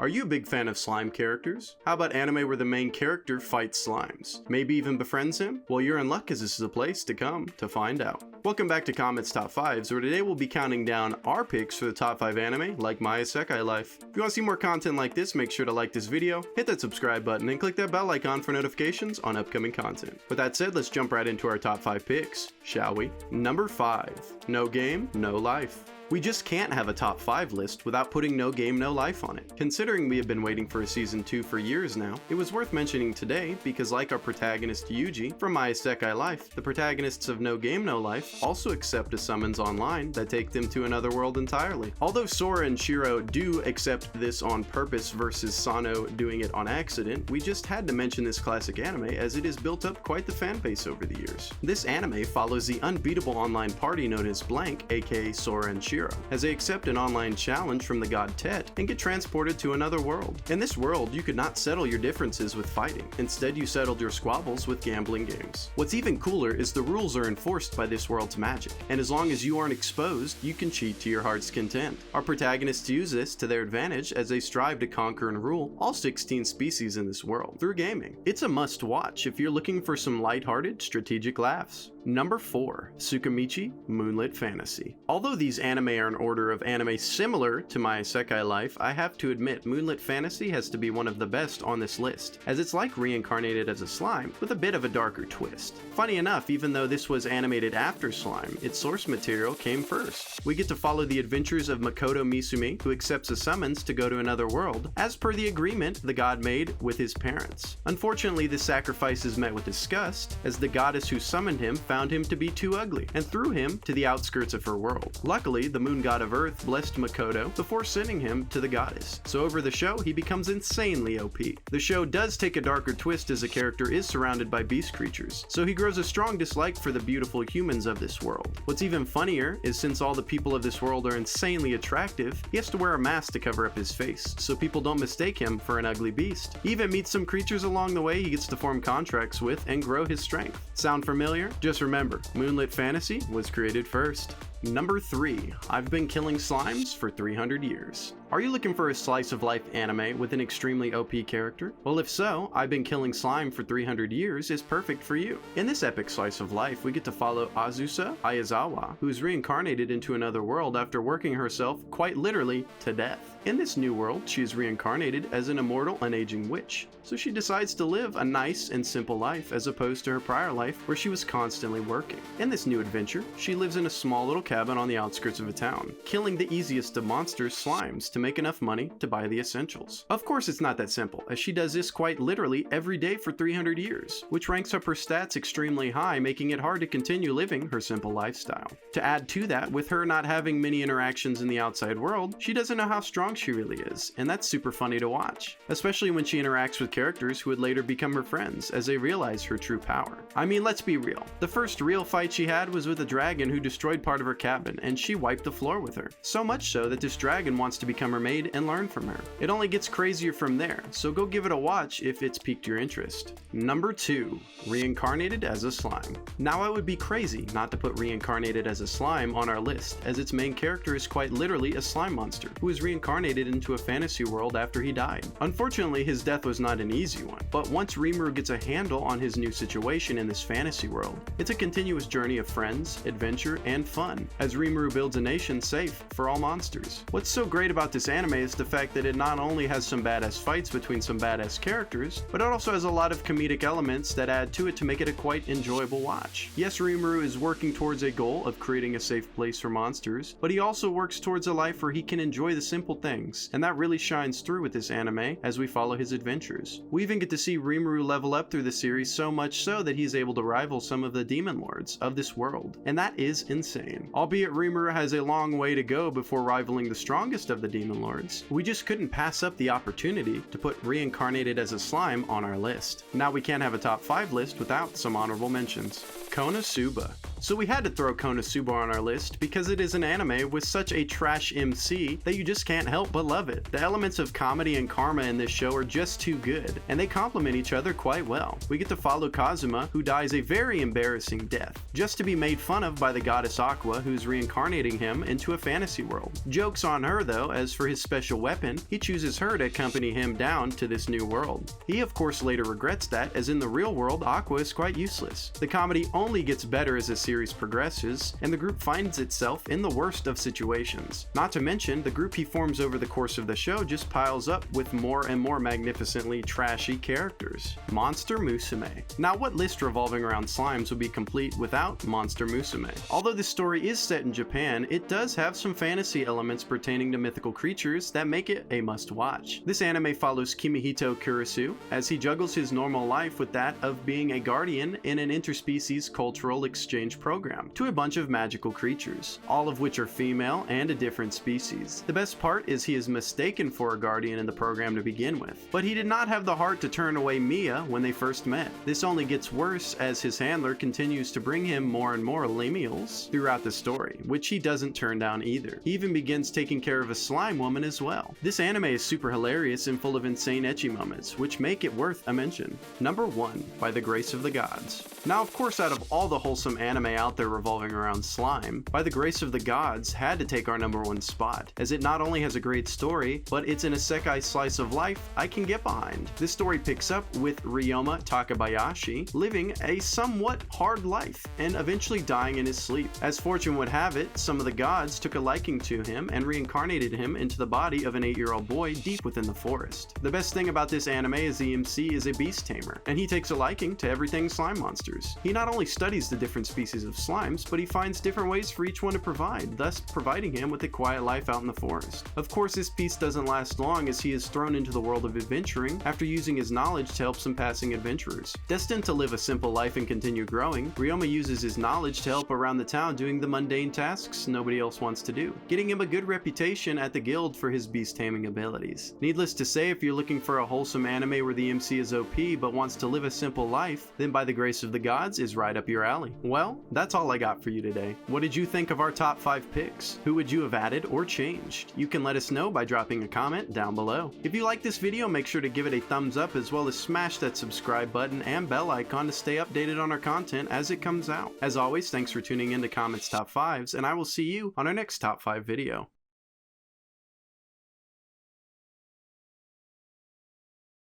Are you a big fan of slime characters? How about anime where the main character fights slimes? Maybe even befriends him? Well, you're in luck because this is a place to come to find out. Welcome back to Comets Top 5s, where today we'll be counting down our picks for the top 5 anime like My Isekai Life. If you want to see more content like this, make sure to like this video, hit that subscribe button, and click that bell icon for notifications on upcoming content. With that said, let's jump right into our top 5 picks, shall we? Number 5. No Game, No Life. We just can't have a top 5 list without putting No Game, No Life on it. Considering we have been waiting for a season 2 for years now, it was worth mentioning today because like our protagonist Yuji from My Isekai Life, the protagonists of No Game, No Life also accept a summons online that take them to another world entirely. Although Sora and Shiro do accept this on purpose versus Sano doing it on accident, we just had to mention this classic anime as it has built up quite the fan base over the years. This anime follows the unbeatable online party known as Blank, aka Sora and Shiro, as they accept an online challenge from the god Tet and get transported to another world. In this world, you could not settle your differences with fighting. Instead, you settled your squabbles with gambling games. What's even cooler is the rules are enforced by this world's magic, and as long as you aren't exposed, you can cheat to your heart's content. Our protagonists use this to their advantage as they strive to conquer and rule all 16 species in this world through gaming. It's a must watch if you're looking for some lighthearted, strategic laughs. Number 4. Tsukmichi, Moonlit Fantasy. Although these anime are in order of anime similar to My Isekai Life, I have to admit Moonlit Fantasy has to be one of the best on this list, as it's like reincarnated as a slime with a bit of a darker twist. Funny enough, even though this was animated after Slime, its source material came first. We get to follow the adventures of Makoto Misumi, who accepts a summons to go to another world, as per the agreement the god made with his parents. Unfortunately, this sacrifice is met with disgust, as the goddess who summoned him found him to be too ugly, and threw him to the outskirts of her world. Luckily, the moon god of Earth blessed Makoto before sending him to the goddess, so over the show he becomes insanely OP. The show does take a darker twist as the character is surrounded by beast creatures, so he grows a strong dislike for the beautiful humans of this world. What's even funnier is since all the people of this world are insanely attractive, he has to wear a mask to cover up his face, so people don't mistake him for an ugly beast. He even meets some creatures along the way he gets to form contracts with and grow his strength. Sound familiar? Just remember, Moonlit Fantasy was created first. Number 3. I've been killing slimes for 300 years. Are you looking for a slice of life anime with an extremely OP character? Well, if so, I've Been Killing Slime for 300 Years is perfect for you. In this epic slice of life, we get to follow Azusa Ayazawa, who is reincarnated into another world after working herself quite literally to death. In this new world, she is reincarnated as an immortal, unaging witch, so she decides to live a nice and simple life as opposed to her prior life where she was constantly working. In this new adventure, she lives in a small little cabin on the outskirts of a town, killing the easiest of monsters, slimes, to make enough money to buy the essentials. Of course, it's not that simple, as she does this quite literally every day for 300 years, which ranks up her stats extremely high, making it hard to continue living her simple lifestyle. To add to that, with her not having many interactions in the outside world, she doesn't know how strong she really is, and that's super funny to watch, especially when she interacts with characters who would later become her friends as they realize her true power. I mean, let's be real. The first real fight she had was with a dragon who destroyed part of her cabin, and she wiped the floor with her. So much so that this dragon wants to become her maid and learn from her. It only gets crazier from there, so go give it a watch if it's piqued your interest. Number 2. Reincarnated as a Slime. Now I would be crazy not to put Reincarnated as a Slime on our list, as its main character is quite literally a slime monster who is reincarnated into a fantasy world after he died. Unfortunately, his death was not an easy one, but once Rimuru gets a handle on his new situation in this fantasy world, it's a continuous journey of friends, adventure, and fun, as Rimuru builds a nation safe for all monsters. What's so great about this anime is the fact that it not only has some badass fights between some badass characters, but it also has a lot of comedic elements that add to it to make it a quite enjoyable watch. Yes, Rimuru is working towards a goal of creating a safe place for monsters, but he also works towards a life where he can enjoy the simple things, and that really shines through with this anime as we follow his adventures. We even get to see Rimuru level up through the series, so much so that he's able to rival some of the demon lords of this world, and that is insane. Albeit Rimuru has a long way to go before rivaling the strongest of the demon lords, we just couldn't pass up the opportunity to put Reincarnated as a Slime on our list. Now we can't have a top 5 list without some honorable mentions. Konosuba. So we had to throw Konosuba on our list because it is an anime with such a trash MC that you just can't help but love it. The elements of comedy and karma in this show are just too good, and they complement each other quite well. We get to follow Kazuma, who dies a very embarrassing death, just to be made fun of by the goddess Aqua, who's reincarnating him into a fantasy world. Joke's on her though, as for his special weapon, he chooses her to accompany him down to this new world. He of course later regrets that, as in the real world, Aqua is quite useless. The comedy only gets better as the series progresses, and the group finds itself in the worst of situations. Not to mention, the group he forms over the course of the show just piles up with more and more magnificently trashy characters. Monster Musume. Now, what list revolving around slimes would be complete without Monster Musume? Although this story is set in Japan, it does have some fantasy elements pertaining to mythical creatures that make it a must-watch. This anime follows Kimihito Kurisu as he juggles his normal life with that of being a guardian in an interspecies cultural exchange program to a bunch of magical creatures, all of which are female and a different species. The best part is he is mistaken for a guardian in the program to begin with, but he did not have the heart to turn away Mia when they first met. This only gets worse as his handler continues to bring him more and more lemurs throughout the story, which he doesn't turn down either. He even begins taking care of a slime woman as well. This anime is super hilarious and full of insane ecchi moments, which make it worth a mention. Number 1, By the Grace of the Gods. Now of course, out of all the wholesome anime out there revolving around slime, By the Grace of the Gods had to take our number 1 spot, as it not only has a great story, but it's an isekai slice of life I can get behind. This story picks up with Ryoma Takabayashi living a somewhat hard life and eventually dying in his sleep. As fortune would have it, some of the gods took a liking to him and reincarnated him into the body of an 8-year-old boy deep within the forest. The best thing about this anime is the MC is a beast tamer, and he takes a liking to everything slime monsters. He not only studies the different species of slimes, but he finds different ways for each one to provide, thus providing him with a quiet life out in the forest. Of course, this piece doesn't last long as he is thrown into the world of adventuring after using his knowledge to help some passing adventurers. Destined to live a simple life and continue growing, Ryoma uses his knowledge to help around the town doing the mundane tasks nobody else wants to do, getting him a good reputation at the guild for his beast taming abilities. Needless to say, if you're looking for a wholesome anime where the MC is OP but wants to live a simple life, then By the Grace of the Gods is right up your alley. Well, that's all I got for you today. What did you think of our top 5 picks? Who would you have added or changed? You can let us know by dropping a comment down below. If you like this video, make sure to give it a thumbs up as well as smash that subscribe button and bell icon to stay updated on our content as it comes out. As always, thanks for tuning in to Comets Top 5s, and I will see you on our next Top 5 video.